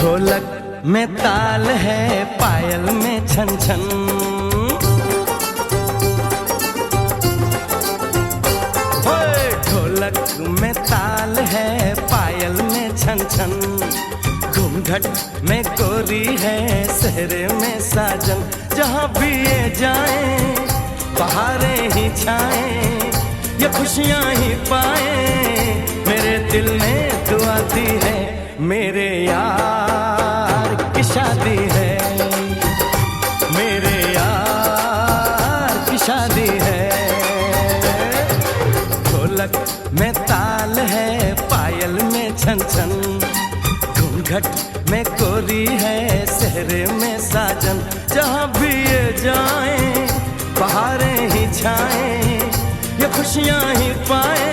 ढोलक में ताल है, पायल में छन छन। ढोलक में ताल है, पायल में छन छन। घूंघट में कोरी है, सहरे में साजन। जहाँ भी ये जाए बहारें ही छाएं, ये खुशियाँ ही पाए। मेरे दिल में दुआ दी है, मेरे यार की शादी है, मेरे यार की शादी है। ढोलक में ताल है, पायल में छन छन। घूंघट में कोरी है, सहरे में साजन। जहाँ भी ये जाएं बहारें ही छाएं, ये खुशियाँ ही पाए।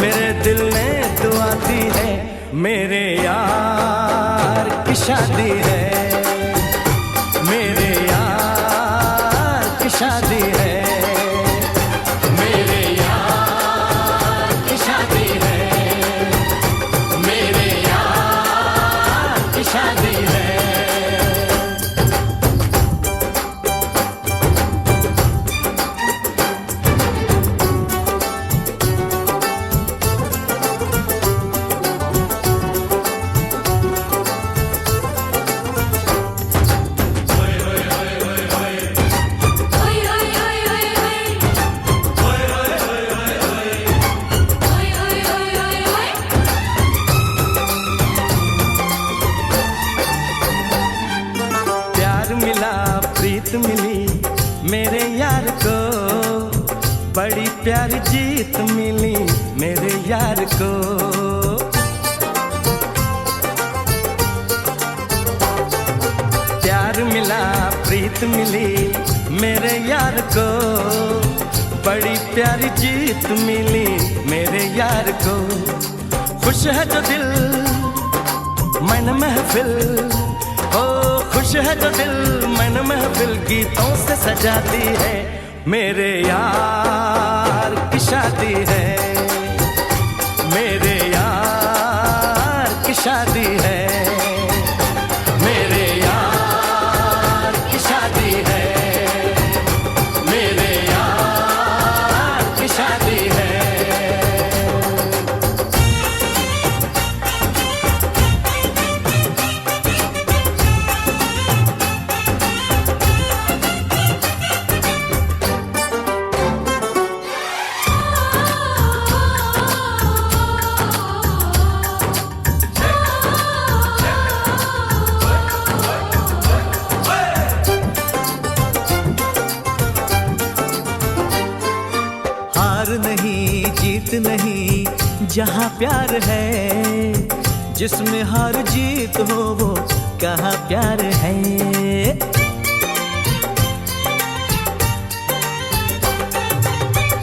मेरे दिल ने दुआ दी है, मेरे यार की शादी है, मेरे यार की शादी है, मेरे यार की शादी है, मेरे यार की शादी है। प्रीत मिली मेरे यार को, बड़ी प्यारी जीत मिली मेरे यार को। प्यार मिला प्रीत मिली मेरे यार को, बड़ी प्यारी जीत मिली मेरे यार को। खुश है जो दिल मन महफिल, ओ खुश है जो दिल मन महफिल गीतों से सजाती है। मेरे यार की शादी है, मेरे यार की शादी है, मेरे यार की शादी है, मेरे यार की शादी है। नहीं जीत नहीं जहाँ प्यार है, जिसमें हार जीत हो वो कहाँ प्यार है।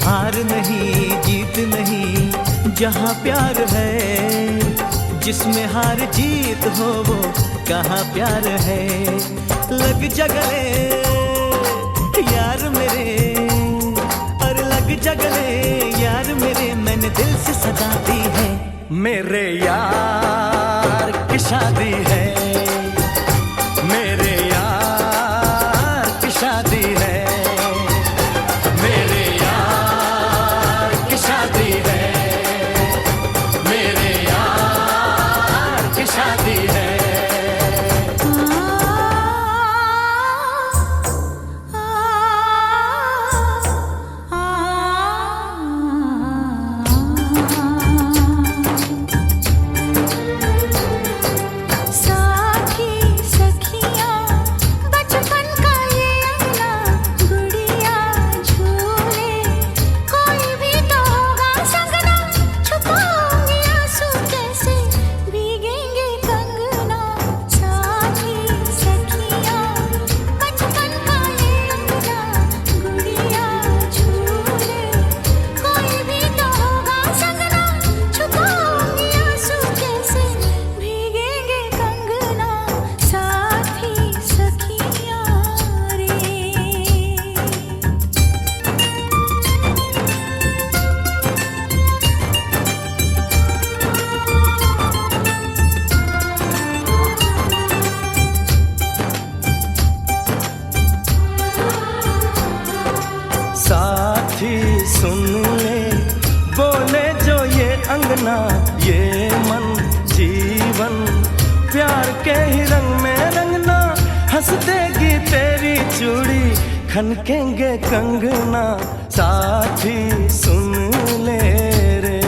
हार नहीं जीत नहीं जहाँ प्यार है, जिसमें हार जीत हो वो कहाँ प्यार है। लग जा गले यार मेरे, जगले यार मेरे, मैंने दिल से सजा दी है। मेरे यार की शादी है, मेरे यार की शादी है, मेरे यार की शादी है, मेरे यार की शादी है। चूड़ी खनकेंगे कंगना, साथी सुन ले रे।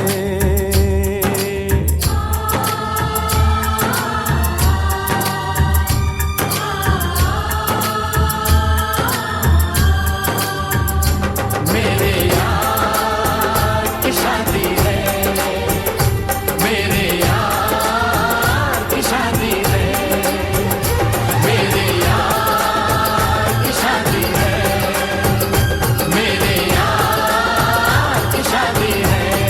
मेरे यार की शादी है, मेरे यार की शादी है, मेरे यार की शादी है, मेरे यार की शादी है।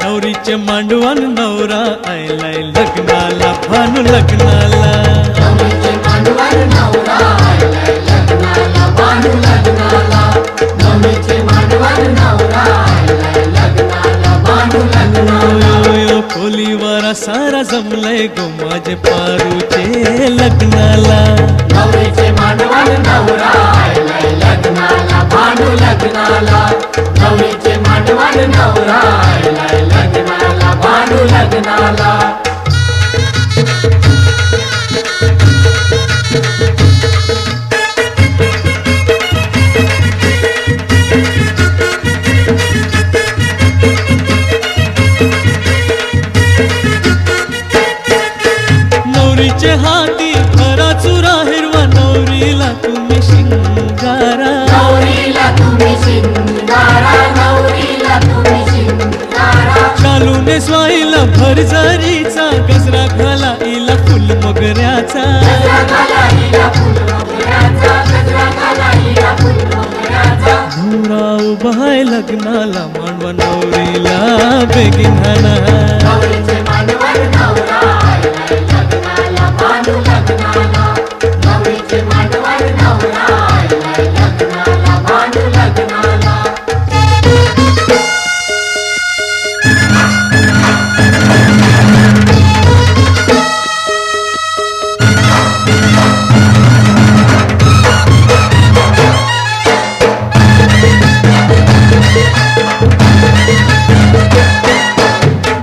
नवरीचे मांडवान नवरा आयलाय लग्नाला भानू लग्नाला नवरीचे मांडवान नवरा आयलाय लग्नाला भानू लग्नाला नवरीचे मांडवान नवरा आयलाय लग्नाला भानू लग्नाला यो खोलीवारा सारा जमलाय गो माझे पारूचे लग्नाला नवरीचे मांडवान नवरा आयलाय लग्नाला भानू लग्नाला नवरीचे मांडवान नवरा आयलाय लग्नाला भानू लग्नाला नवरीचे हाती खरा चुरा हिरवा नवरीला तुम्ही शिंगारा नवरीला तुम्ही शिंगारा नवरीला तुम्ही शिंगारा शालूने स्वाईला भरजरीचा गजरा घाला इला फुल मोगऱ्याचा गजरा घाला हिला फुल मोगऱ्याचा गजरा घाला हिला फुल मोगऱ्याचा नवरा उभाय लग्नाला मांडवा नवरीला बेगीन हाना नवरीचे मांडवान नवरा आयलाय लग्नाला भानू लग्नाला नवरीचे मांडवान नवरा आयलाय लग्नाला भानू लग्नाला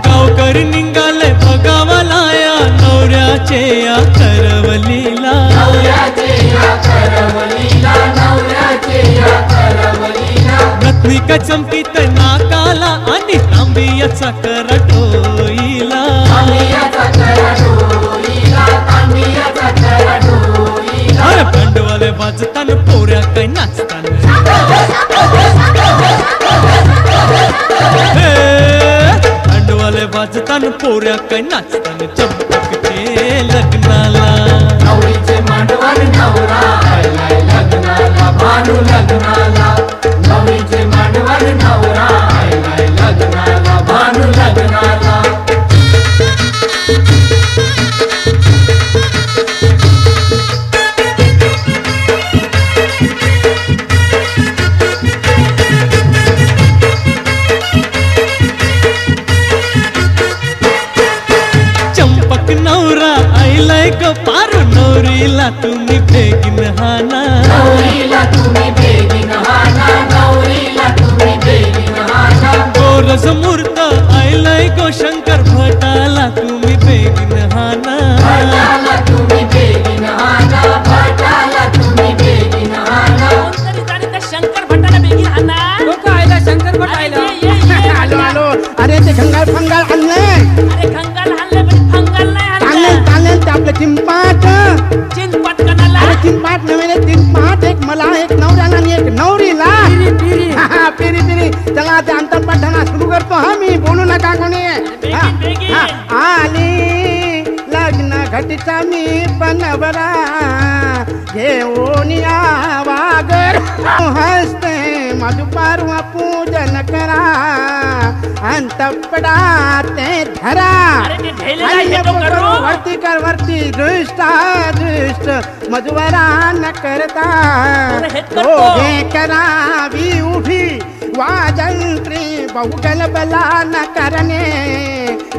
गावकरी निघाले बघावाला या नवऱ्याचे या करवलीला नवऱ्याचे या करवलीला नवऱ्याचे या करवलीला रत्निका चमकीत नाकाला आणि तांबियाचा करटोईला तांबियाचा करडोईला तांबियाचा करडोईला अरे भांडवाले वाजताना पोऱ्या काय नाचताना भांडवाले वाजताना पोऱ्या काय नाचताना चंपकचे लग्नाला नवरीचे मांडवान नवरा आयलाय लग्नाला भानू लग्नाला नवरीचे मांडवान नवरा आयलाय लग्नाला भानू लग्नाला चंपक नवरा आईलाय ग पारू नवरीला तुम्ही बेगीन हाना नवरीला तुम्ही बेगीन हाना नवरीला तुम्ही बेगीन हाना गोरज मूर्त आईलाय गो शंकर भटाला तुम्ही बेगीन हाना भटाला तुम्ही बेगीन हाना भटाला तुम्ही बेगीन हाना कोणतरी जाणे त्या शंकर भटाला बेगीन आणा. लोक आयला शंकर भट अरे आयला ये, ये, ये. आलो आलो अरे ते खंगाल फंगाल आणले अरे खंगाल हाणले पण फंगाल नाही चालले हाणलं. चालले ते आपलं चिंपाट चिंचपट कणाला. अरे चिंपाट नव्हे चिंपाट एक मला एक नवऱ्याला आणि एक नवरीला हा, हा, पिरी पिरी चला ते अंतरपठणा सुरू करतो हा मी बोलू नका कोणी हा, बेगीन. हा, आली लग्न घटीचा मी बनवरा घेऊन या वागर हसते मधुपारवा पूजन करा अंतपडा ते धरा अरे ते ढेलेला आणि हे तो करू. वरती कर वरती दृष्टा दृष्ट मधुवरा न करता अरे हे करतो. दोघे करावी उभी वाजंत्री बहुगल बला न करणे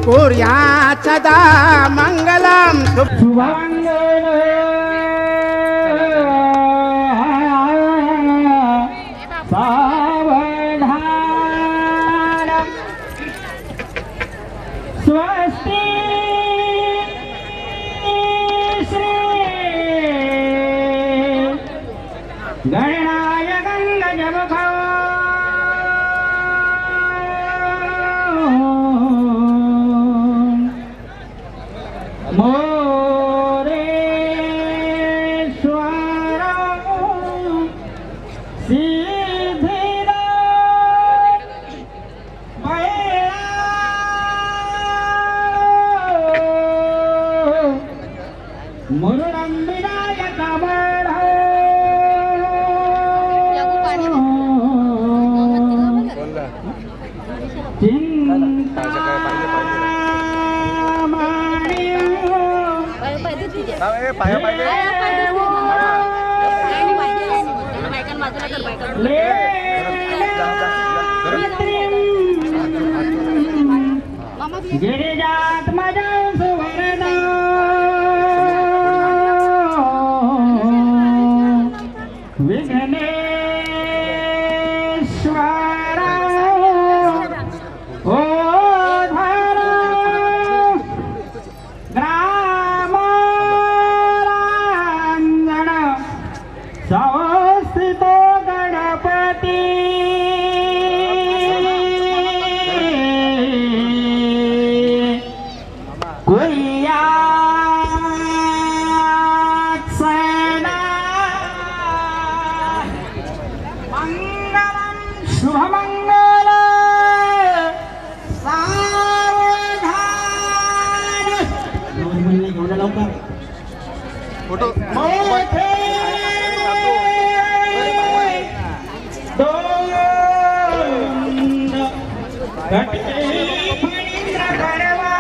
कोर्या सदा मंगलम स्वस्ति श्री गणनाय गंगजमुखो मोरेश्वर सिद्धिदा मुरुडं विनायक गिरिजात्मजा सुवर्ण विघ्नेश्वर ओ धर ग्रामरांजन संस्थितो गणपती शुभमंगल सावधान फोटो मोठे दोन घटके फणींद्र भरवा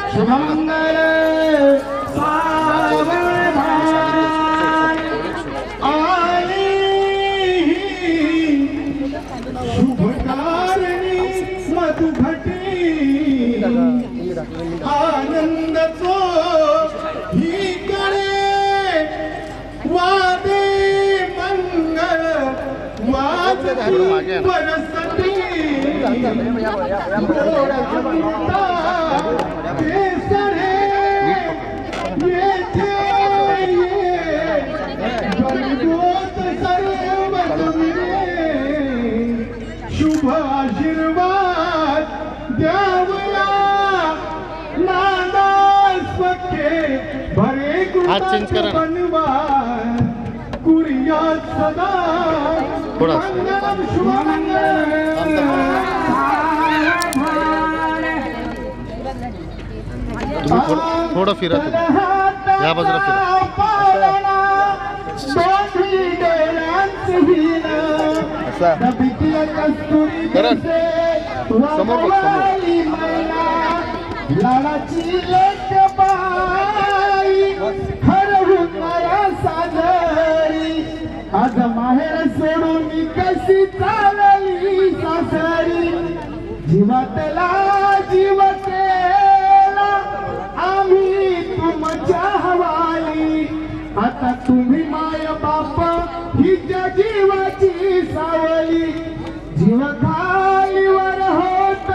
शुभमंगल सावधान शुभकारिणी मधुघटी आनंद तो ही करे वादे मंगल वाजती वनस्पती शुभ आशीर्वाद द्यावया नादास्वके भरे कृपाचे बनवान कुर्यात सदा मंगलम शुभमंगल थोडं फिरा या बाजूला फिरा करण समोर बघ समोर लाडाची लेक बाई हरवून माया साजरी आज माहेर सोडून कशी चालली सासरी जीवातला जीव केला आम्ही तुमच्या हवाली आता तुम्ही माय बाप हिच्या जीवाची सावली जीव खालीवर होत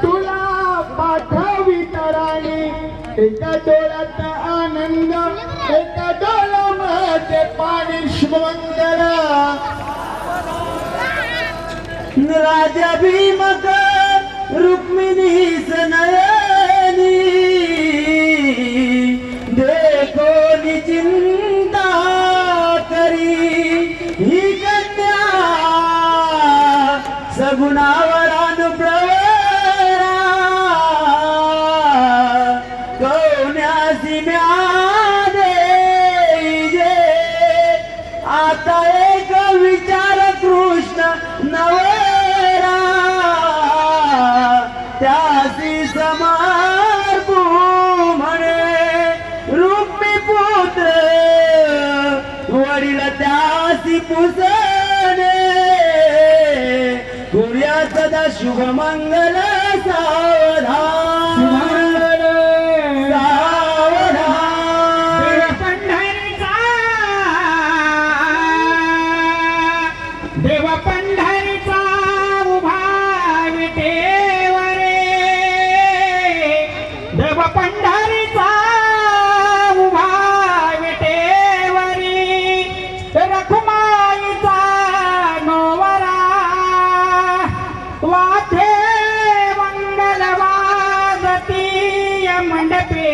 तुला पाठवी तराणी एका डोळ्यात आनंद एका डोळ्यामध्ये पाणी शुभमंगल राजा भीमक रुक्मिणी सनयनी देखो चिंता करी ही कन्या सगुणावरानुप्रवरा कौन्यासी म्यादे जे आता एक विचार कृष्ण नवरा मुसने करूया सदा शुभ मंगल सावधान देव पंढरीचा देव पंढरीचा उभा विटेवरे देव पंढरीचा उभा विटेवरी रखुमाईचा नोवरा वाथे मंगलवादतीय मंडपे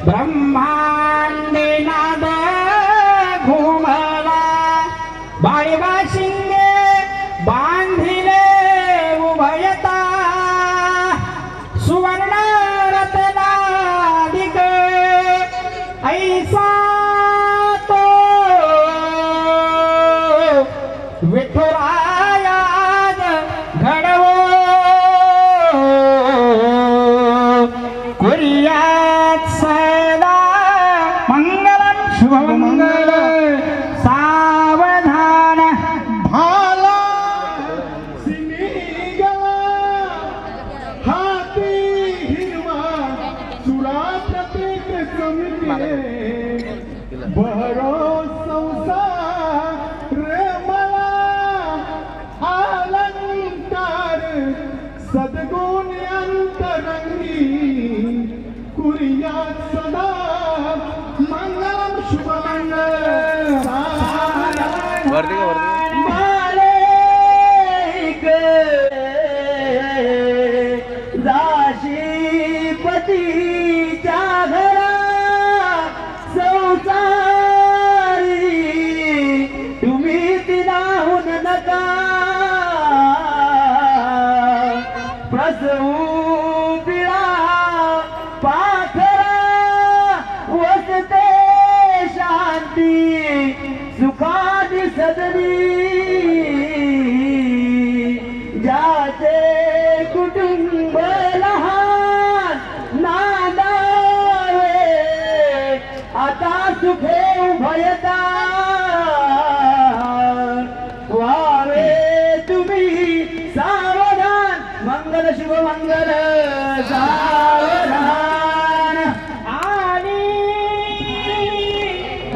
ब्रह्मांडे नाद घुमला बाळीबा शिंगे बांधिले उभयता सुवर्ण रत्नादिक ऐसा तो विठुरायाज घडवो कुर्यात सदा मंगलम शुभमंगल सावधान भाला सिंगला हाती हिरवा सुरा प्रत्येक समिते बहरो संसार मला अलंकार सद्गुण अंतरंगी कुर्यात सदा मंगलम शुभमंगल मालिक दाशीपतीच्या घरा संसारी तुम्ही तिलाहून नका प्रसवू पिळा पाखरा वसते शांती सुखादी सदनी ज्याचे कुटुंब लहान नादावे आता सुखे उभयता व्हावे तुम्ही सावधान मंगल शुभ मंगल सावधान आणि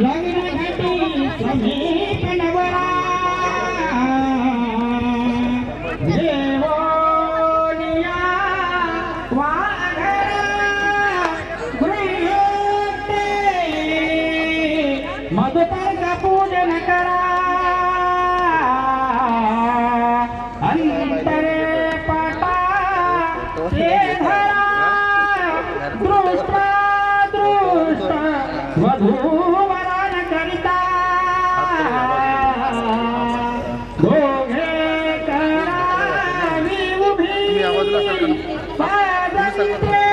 लग्नघटी समीप नवरा देवोनिया वाघरा गृह्यते मधुपर्क पूजन करा अंतरे पटा ते धरा दृष्ट दृष्ट वधूवरान करिता दोघे करावी उभी पादंत्रे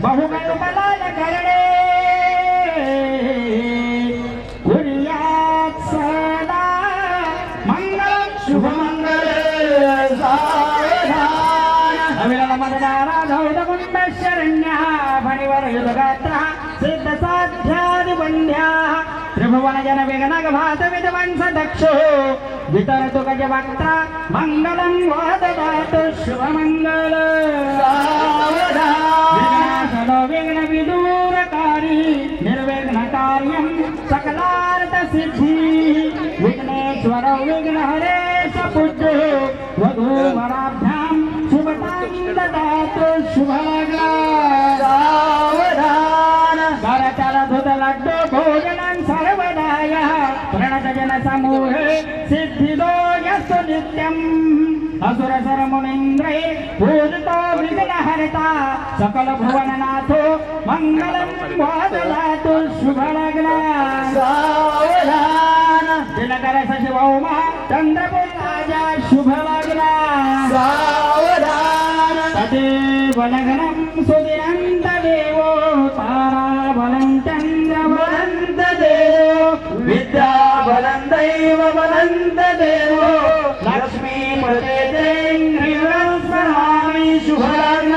बहुकल्पलाल करणे कुर्यात सदा मंगलम शुभमंगल सावधान अविरल मतदारा धौत कुंड शरण्या फणिवर युधगात्रा सिद्ध साध्यादिबंध्या त्रिभुवन जन विघ्नक भात विद्वंस दक्षो वितरतु गजवक्त्रा मंगलम वददातु शुभमंगल विघ्नाशनो विघ्न विदूरकारी निर्विघ्न कार्यं सकलार्थ सिद्धि विघ्नेश्वर विघ्न हरेश पूज्यो वधूवराभ्यां शुभतां ददातु शुभलग्न सावधान करचल धुत लड्डू भोजनं सर्वदाय प्रणत जन समूहे सिद्धिदो यस्तु नित्यम् असुर सर मुनीन्द्रे पूजितो विघ्नहर्ता सकल भुवननाथो मंगलं वददातु शुभलग्न सावधान दिनकर सचिवौमा चंद्रपुत्राजा शुभलग्न सावधान तदेव लग्नं सुदिनन्त देवो ताराबलं चन्द्रबलन्त देवो विद्याबलं दैवबलन्त देवो लक्ष्मीपते देन्द्रियस्मरामि शुभलग्न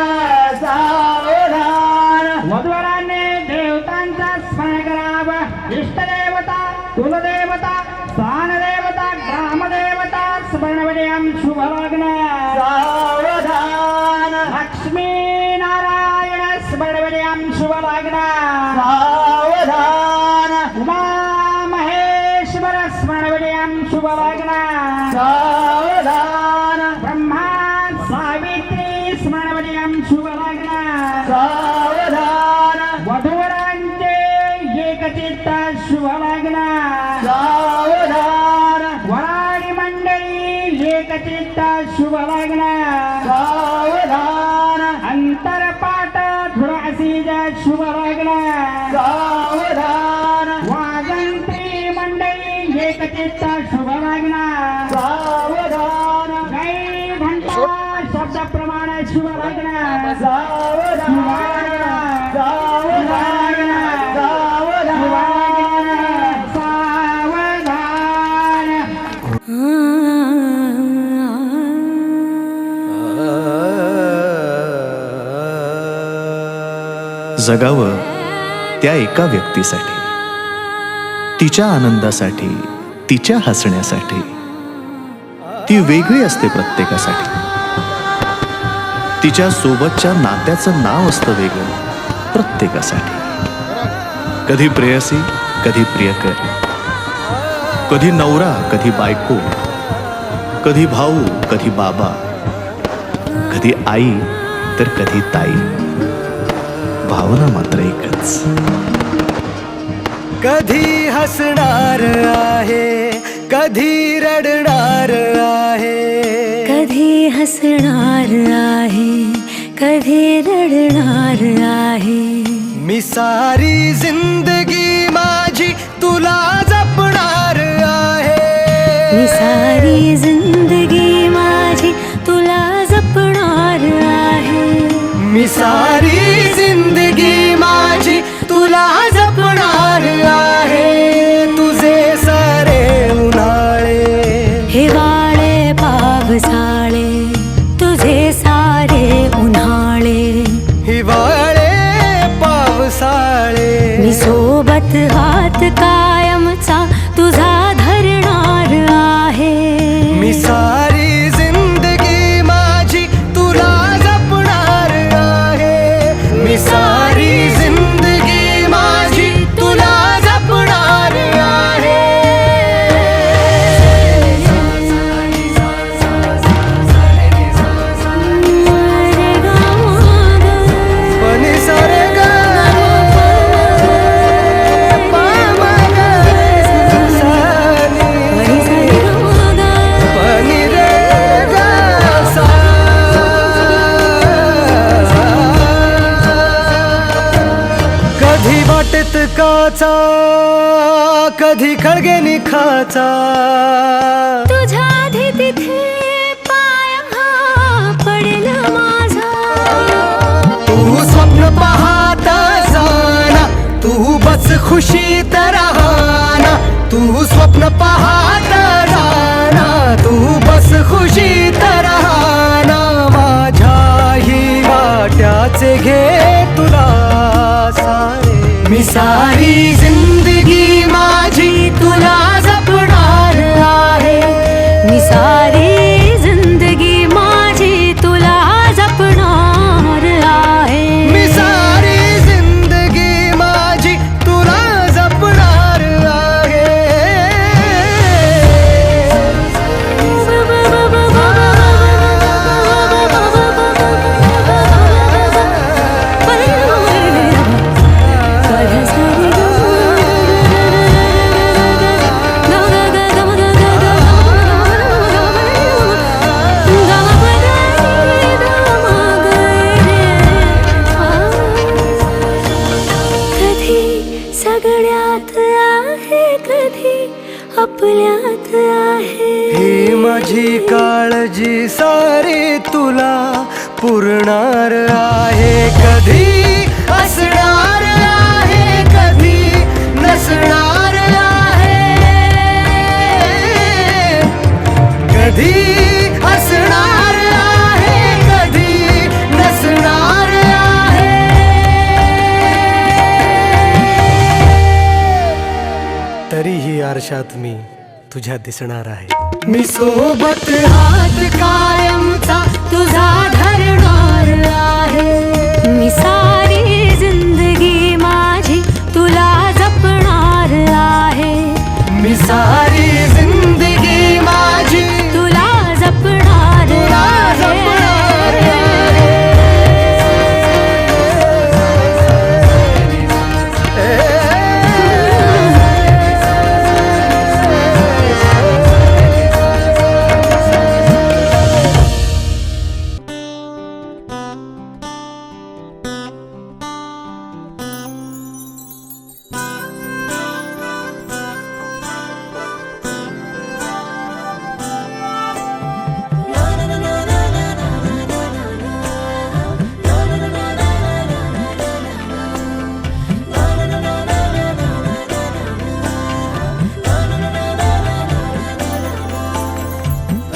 सावधान वधूवराने देवतांचा स्मरण करावा इष्टदेवता कुलदेवता स्थानदेवता ग्रामदेवता स्मरणवड्यां शुभलग्न सावधान लक्ष्मी नारायण स्मरणवड्यां शुभलग्न सावधान उमा महेश्वर स्मरणवड्यां शुभलग्न सावधान ब्रह्मा सावित्री स्मरणवड्यां शुभलग्न सावधान वधूवरांचे एकचित्त शुभलग्न सावधान वराडी मंडळी एकचित्त शुभलग्न सावधान अंतरपाट धुळासीज शुभलग्न सावधान वाजंत्री मंडळी एकचित्त शुभलग्न सावधान गै घंटा शब्द प्रमाण शुभलग्न सावधान सावधान जगावं त्या एका व्यक्तीसाठी, तिच्या आनंदासाठी, तिच्या हसण्यासाठी. ती वेगळी असते प्रत्येकासाठी. तिच्या सोबतच्या नात्याचं नाव असतं वेगळं प्रत्येकासाठी. कधी प्रेयसी, कधी प्रियकर, कधी नवरा, कधी बायको, कधी भाऊ, कधी बाबा, कधी आई तर कधी ताई. भावना मात्र एकच. कधी हसणार आहे, कधी रडणार आहे, कधी हसणार आहे, कधी रडणार आहे. मी सारी जिंदगी माझी तुला जपणार आहे. मी सारी जिंदगी माझी तुला जपणार आहे. मी सारी जिंदगी माझी तुला जपणार आहे. तुझे सारे उन्हाळे, हिवाळे पावसाळे, तुझे सारे उन्हाळे, हिवाळे पावसाळे. मी सोबत हात कायमचा तुझा धरणार आहे. मी सारी जिंदगी माझी तुला जपणार आहे. मी सारी जिंदगी माझी तुला जपणार आहे. पनी सारे गा पा मा गा सा नी पनी रे गा सा. कधी वाटेत काचा, कधी खळगे निखाचा. तुझ्या आधी तिथे पाय हा पडेल माझा. तू स्वप्न पाहत जाना, तू बस खुशीत राहना. तू स्वप्न पाहत जाना, तू बस खुशीत राहना. माझ्याही वाट्याचे घे तुला सारे. मी सारी जिंदगी माझी तुला जपणार आहे. मी सारी जिंदगी माझी तुला जपणार आहे. मी सारी जिंदगी माझी तुला जपणार आहे. सगळ्यात आहे, कधी आपल्यात आहे. ही माझी काळजी सारी तुला पुरणार आहे. कधी असणार आहे, कधी नसणार आहे. कधी असणार आहे, कधी नसणार आहे. तरीही आरशात मी तुझ्या दिसणार आहे. मी सोबत हात कायमचा तुझा धरणार आहे. मी सारी जिंदगी माझी तुला जपणार आहे. मी सारी जिंदगी माझी तुला जपणार आहे.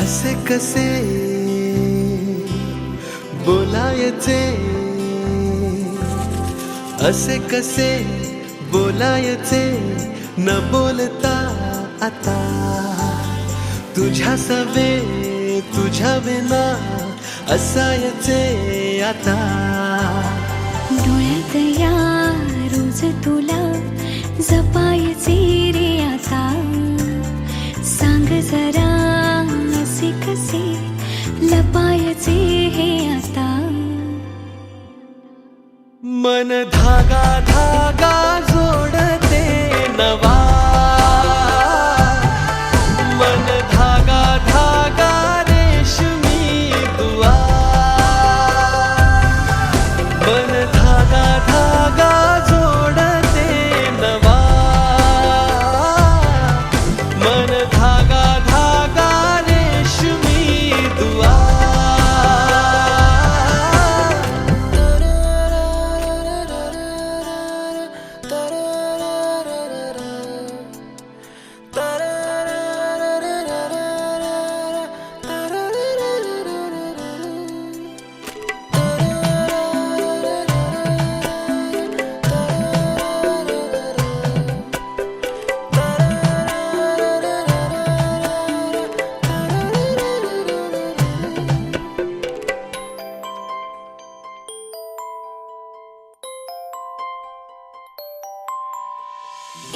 असे कसे बोलायचे, असे कसे बोलायचे न बोलता आता. तुझ्या सवे तुझ्या विना असायचे आता. डोळ्यात या रोज तुला जपायचे रे आता. सांग जरा असे कसे लपायचे हे आता. मन धागा धागा जोडते नवा. मन धागा धागा रेशमी दुआ. मन धागा धागा जोडते नवा. मन धागा धागा रेशमी दुआ.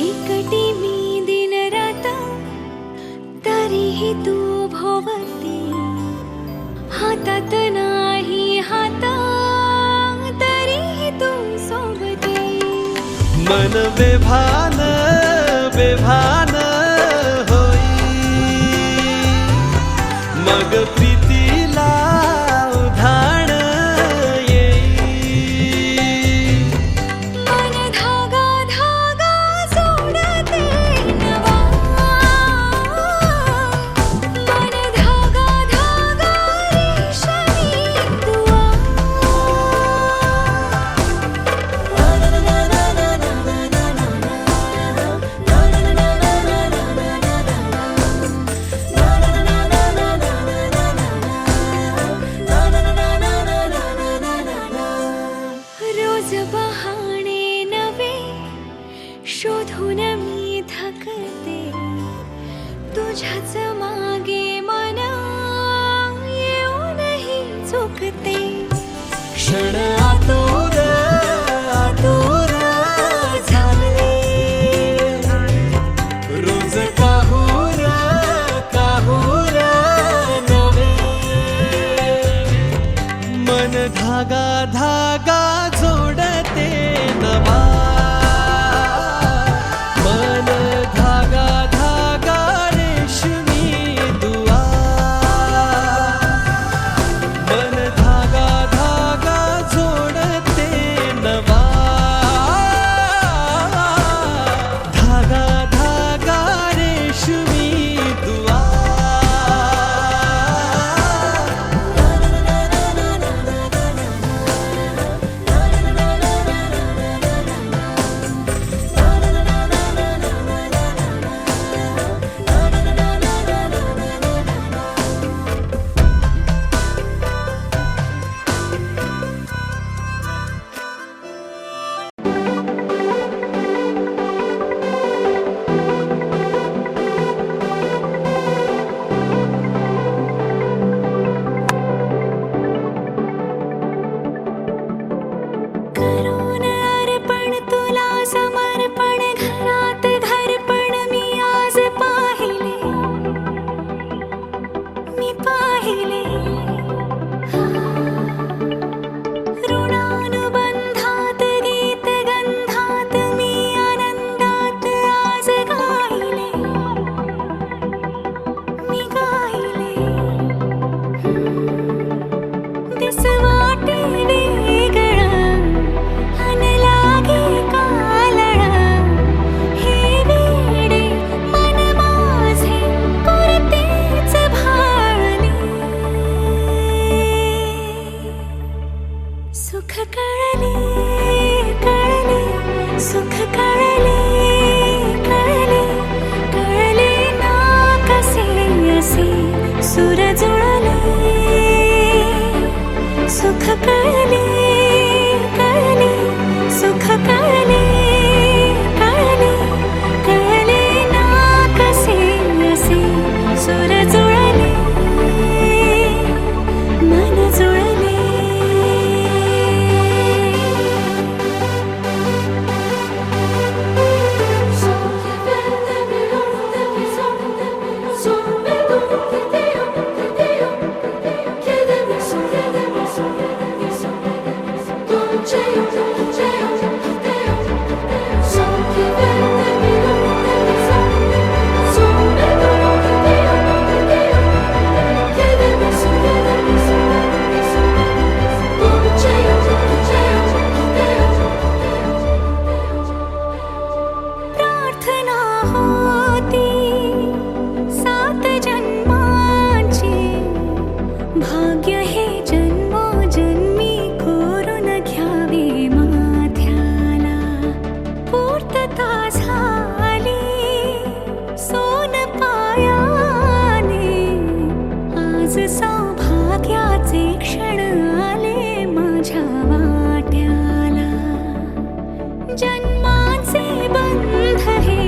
एकटी मी दिन रात तरीही तू भोवती. हातात नाही हात तरीही तू सोबती. मन बेभान बेभान होई. मग प्रीतीला उधाण येई. मन धागा धागा जोडते नवा. मन धागा धागा रेशमी दुआ. रोज बहाणे नवे शोधून मी थकते. तुझ्याच मागे मन येऊनही चुकते. क्षण आतुर आतुर झाले. रोज काहूर काहूर नवे. मन धागा धागा जोडते नवा. मन धागा धागा रेशमी दुआ. मन धागा धागा जोडते नवा. धागा धागा रेशमी दुआ. कळले कळले सुख कळले कळले कळले ना कसे असे सुर जुळले मन जुळले प्रार्थना होती 7 जन्मांची भाग्य हे जन्मोजन्मी कोरून घ्यावे माथ्याला पूर्तता झाली सोन पायाने आज सौभाग्याचे क्षण आले माझ्या वाट्याला जन्माचे बंध हे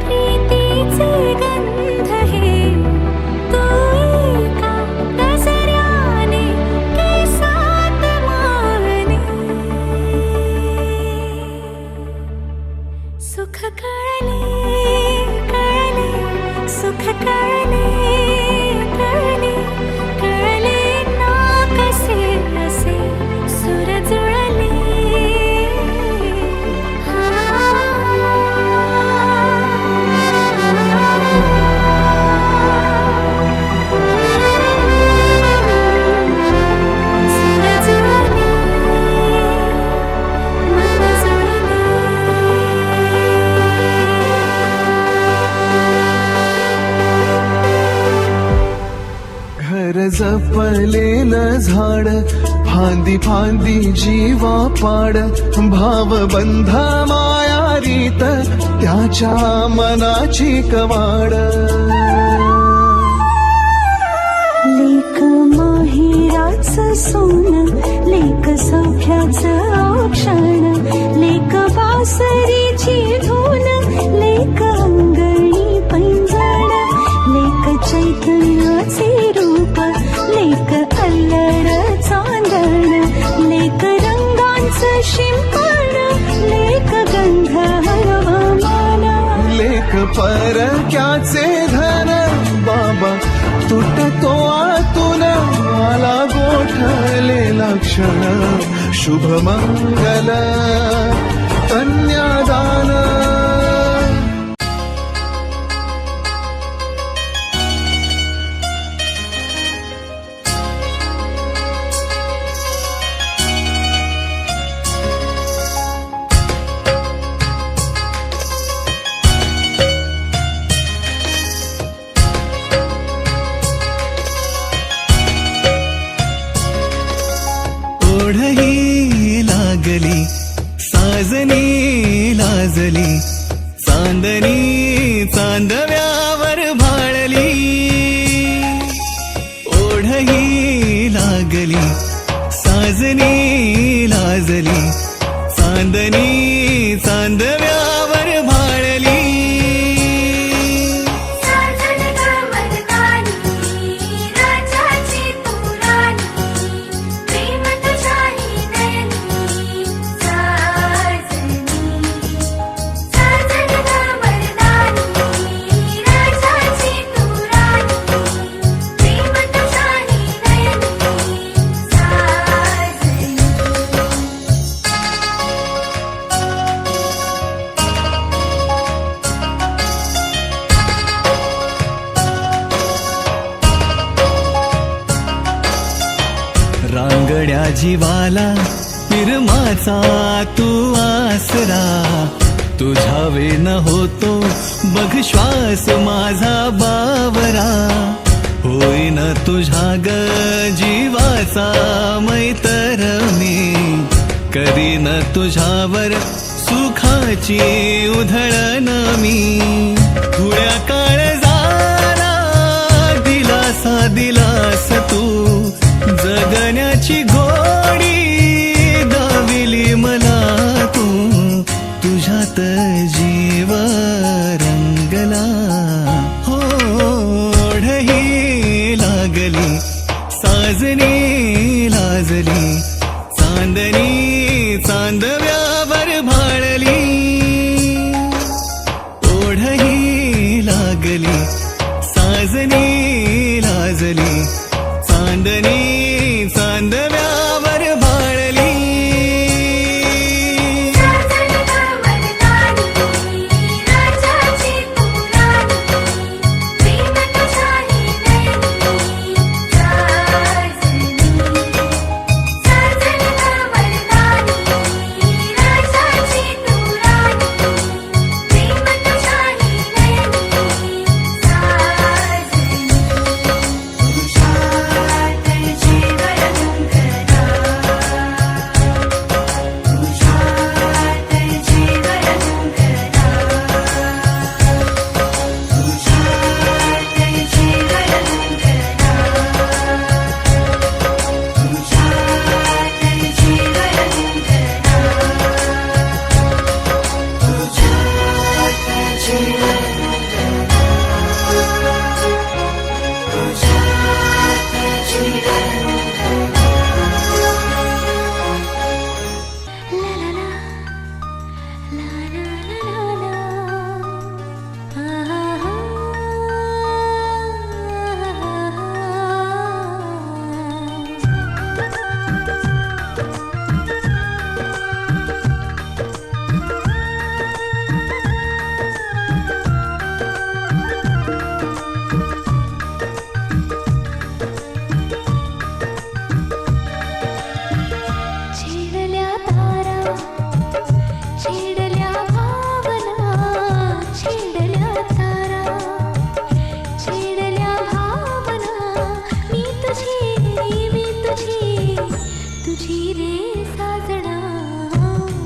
प्रीतीचे गंध हे तू एका नजऱ्याने केसात माने सुख कळले कळले सुख कळले कळले कळले ना कसे असे सुर जुळले सुर जुळले मन जुळले घर जपलेलं झाड फांदी फांदी जीवा पाड भावबंध माया रीत त्याच्या मनाची कवाड लेक माहेराचं सोन लेक सौख्याचं औक्षण लेक बासरीची धून लेक अंगणी पैंजण लेक चैतन्याचे रूप लेक अल्लड चांदण लेक रंगांचं शिंपण लेक गंध हवामान लेख परक्याचे धन बाबा तुटतो आतून मला गोठलेला क्षण शुभ मंगल कन्यादान ओढही लागली साजनी लाजली चांदणी चांदव्यावर भाळली ओढही लागली साजनी लाजली चांदणी चांदव्यावर भाळली रांगड्या जीवाला पिरमाचा तू आसरा तुझ्या वेन होतो बघ श्वास माझा बावरा होईन तुझ्या ग जीवाचा मैतर मी करीन तुझ्यावर सुखाची उधळण मी थोड्या काळजाला दिलासा दिलास तू जगण्याची गो मस्त जीव रंगला हो ओढही लागली साजनी लाजली चांदणी चांदव्यावर भाळली ओढही लागली साजनी लाजली चांदणी चांदव्यावर भाळली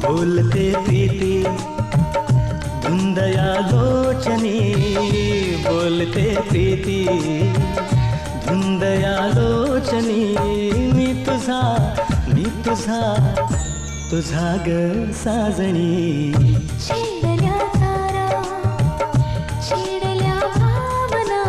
बोलते प्रीति धुंदया लोचनी बोलते प्रीति धुंदया लोचनी मी तुझा ग साजणी छेडल्या तारा छेडल्या भावना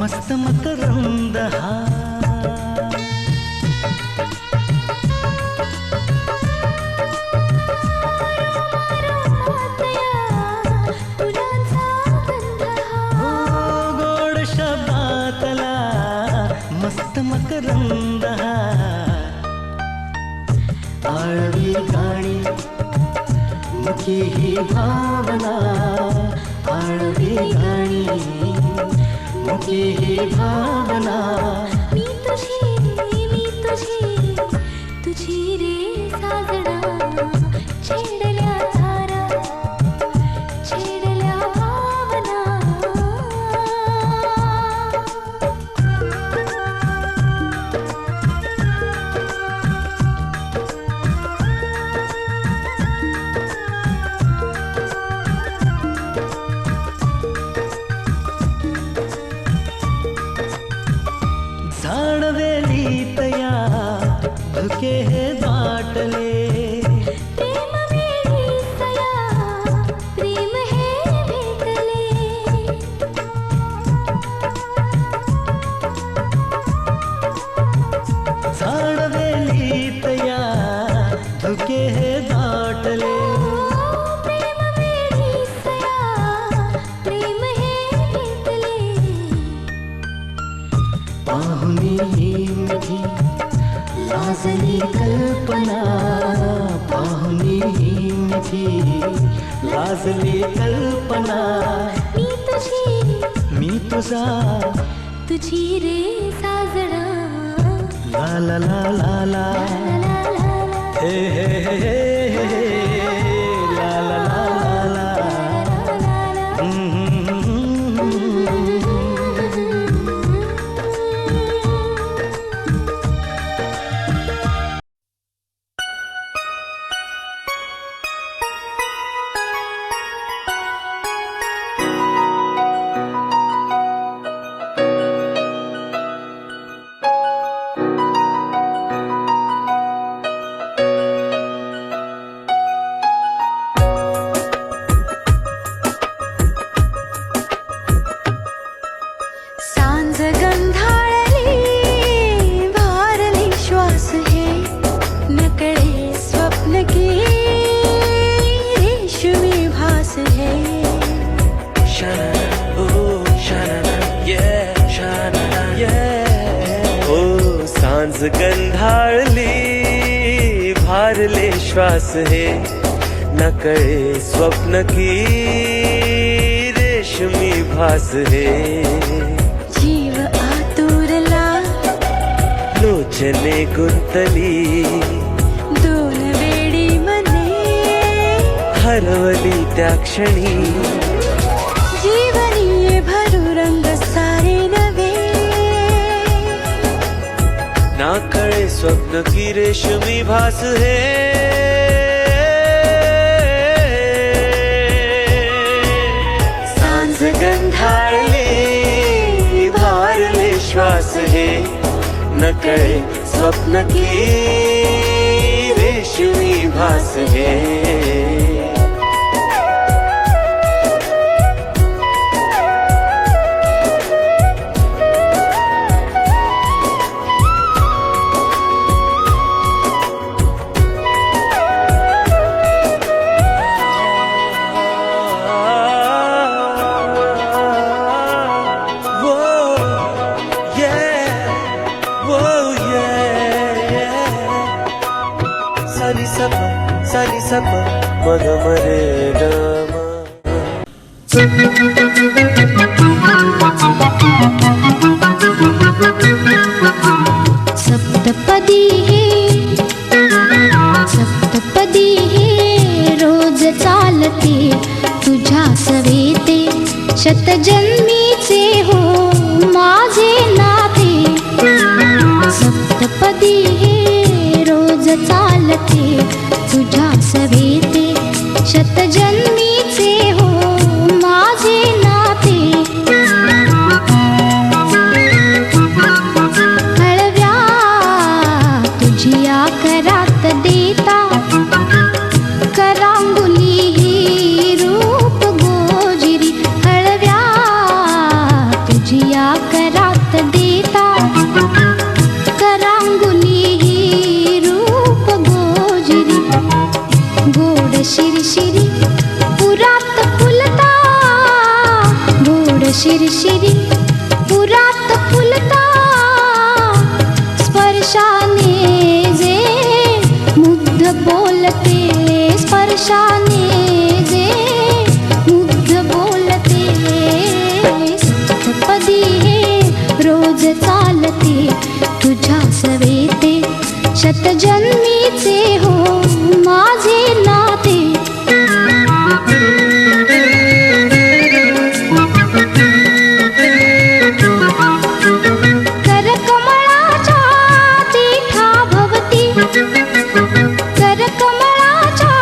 मस्त मकरंद हा गोड शब्दातला मस्त मकरंद हा आळवी गाणी मुखी ही भावना आळवी गाणी मुखी ही भावना मी तुझी रे साजना छेडल्या तारा छेडल्या भावना झाडवेलीतया धुके हे दाटले प्रेम वेळीसया प्रेम हे भेटले झाडवेलीतया धुके हे दाटले प्रेम वेळीसया प्रेम हे भेटले पाहुनी ही मिठी लाजली कल्पना पाहुनी ही मिठी लाजली कल्पना मी तुझा तुझी रे साजना ला ला ला ला ला हे हे हे sha-na-na, oh sha-na-na, yeah, sha-na-na, yeah. ओ सांज गंधाळली भारले श्वास हे न कळे स्वप्न की रेशमी भास हे जीव आतुरला लोचने गुंतली दोन वेळी मने हरवली त्या क्षणी जीवनीये भरू रंग सारे नवे ना कळे स्वप्न की रेशमी भास है सांज गंधाळले भारले श्वास है न कळे स्वप्न की रेशमी भास है सानी सप मग मरे ग सप्तपदी हे रोज चालते तुझ्या सवेते शतजन्मीचे हो माझे नाते सप्तपदी हे रोज चालते तुझ्या सवेते शतजन्मीचे हो माझे नाते हळव्या तुझिया करात देता करांगुली ही रूप गोजिरी हळव्या तुझिया करात देता करांगुली ही रूप गोजिरी गोड शिरशिरी पुरात फुलता गोड शिरशिरी पुरात फुलता स्पर्शाने जे मुग्ध बोलते स्पर्शाने जे मुग्ध बोलते सप्तपदी हे रोज चालते तुझ्या सवेते शतजन्मीचे हो माझे नाते करकमळाच्या देठा भवती करकमळाच्या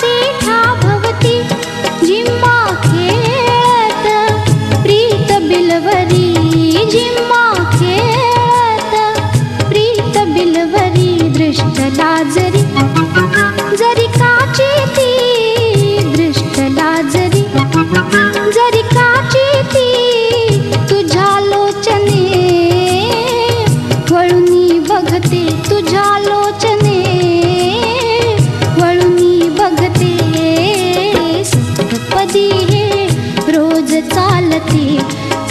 देठा भवती जिम्मा खेळत प्रीत बिलवरी जिम्मा खेळत प्रीत बिलवरी दृष्टला जरी जरी काची ती दृष्टला जरी जरी काची ती तुझ्या लोचने वळुनी बघते तुझ्या लोचने वळुनी बघते सप्तपदी हे रोज चालते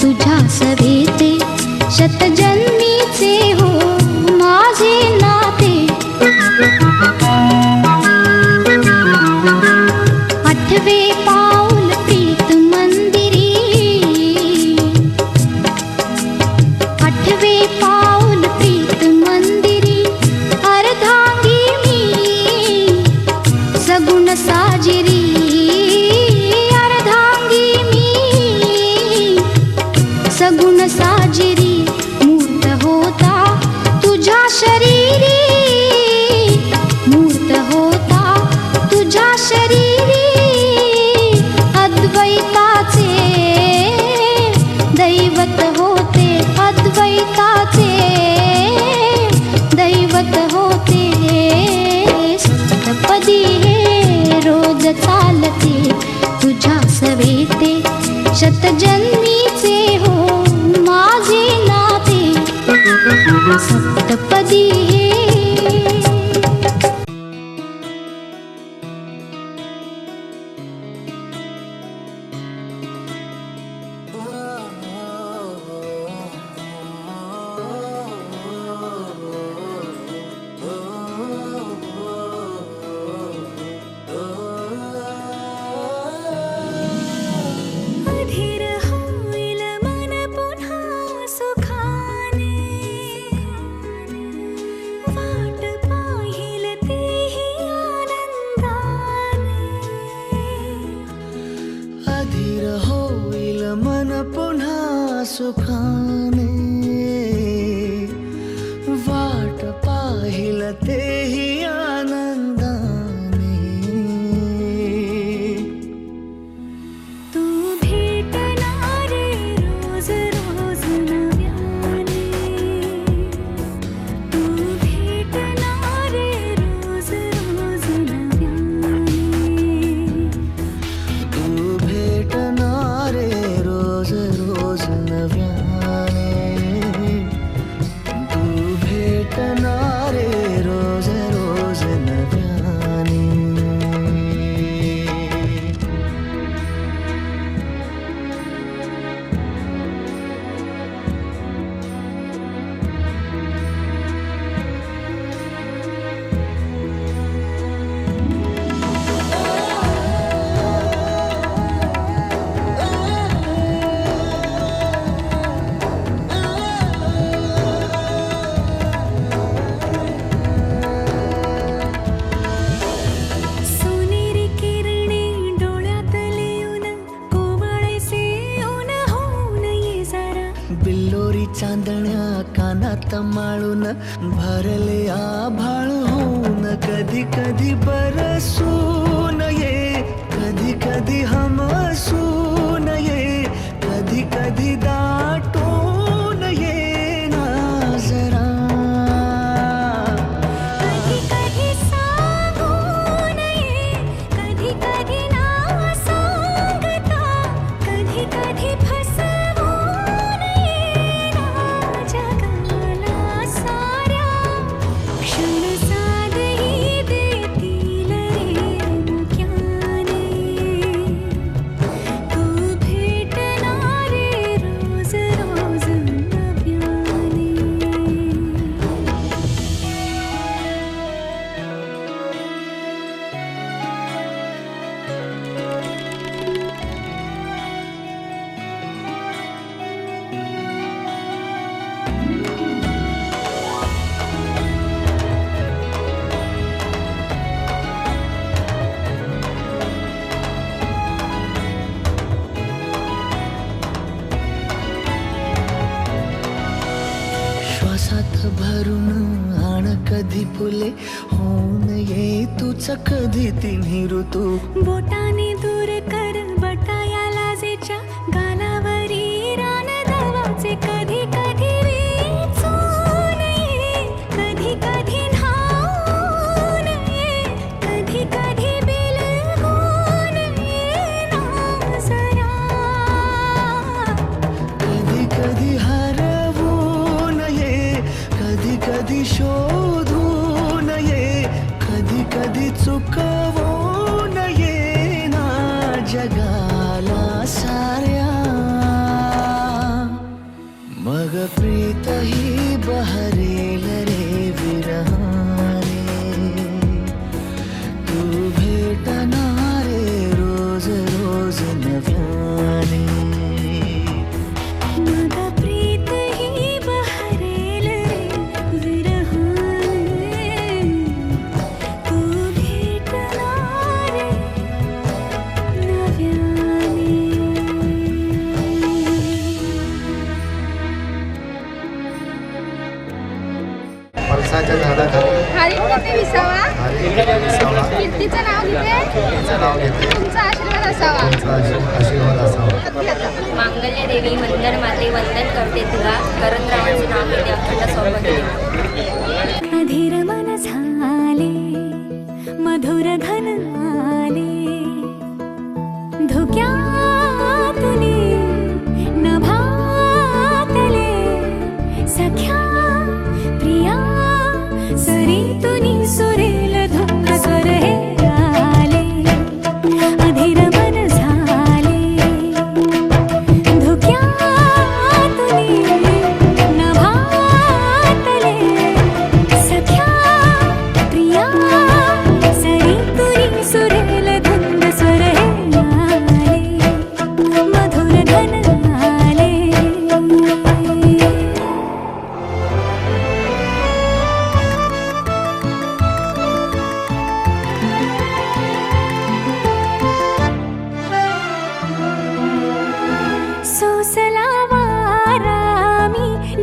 तुझ्या सवेते शतजन्मीचे हो माझे नाते आठवे पाऊल प्रीत मंदिरी आठवे पाऊल प्रीत मंदिरी अर्धांगी मी सगुण साजिरी अर्धांगी मी सगुण साजिरी मूर्त होता तुझ्या शरीरी मूर्त होता तुझ्या शरीरी अद्वैताचे दैवत होते अद्वैताचे दैवत होते सप्तपदी हे रोज चालते तुझ्या सवेते शतजन्मीचे हो माझे नाते सप्तपदी सुखाने वाट पाहिल तेही आनंदाने तू भेटणार रोज रोज नव्याने तू भेटणार रोज रोज नव्याने तू भेटणारे रोज रोज नव्याने तू भेटणारे रोज रोज नव्याने सोनेरी किरणे डोळ्यातले ऊन कोवळेसे ऊन होऊन ये जरा बिल्लोरी चांदण्या कानात माळून भरले आभाळ होऊन कधी कधी बरसून ये कधी कधी हमसून ये कधी कधी दाटून ये ना जरा कधी कधी सांगून ये कधी कधी ना सांगता कधी कधी फसवून ये ना जगाला साऱ्या क्षण साधही देतील रे मुक्याने तू भेटणार रोज रोज नव्याने श्वासात भरून आण कधी फुले होऊन ये तूच कधी तिन्ही ऋतू बोटाने दूर कर बटाया लाजेच्या गालावरी रान दवाचे कधी कधी वेचून ये कधी कधी न्हाऊन ये कधी कधी बिलगून ये ना जरा कधी कधी हरवून ये कधी कधी शोधून ये कधी कधी चुकवून ये ना जगाला साऱ्या मग प्रीत ही बहरेल रे विरहाने तू भेटणारे रोज रोज नव्याने मग प्रीत ही बहरेल रे विरहाने तू भेटणार नव्याने पळसाच्या झाडाखाली हरिकृती विसावा कीर्तीचं नाव घेते तुमचा आशीर्वाद असावा आशीर्वाद असावा मांगल्य देवी वंदन माते वंदन करते तुला करत रावांचे नाव घेते अखंड सौभाग्य अधीर मन झाले मधुर घन आले धुक्यातुनी नभातले सख्या प्रिया सरीतुनी सुरेल धुंग स्वर हे आले अधीर मन झाले धुक्यातुनी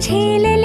झेले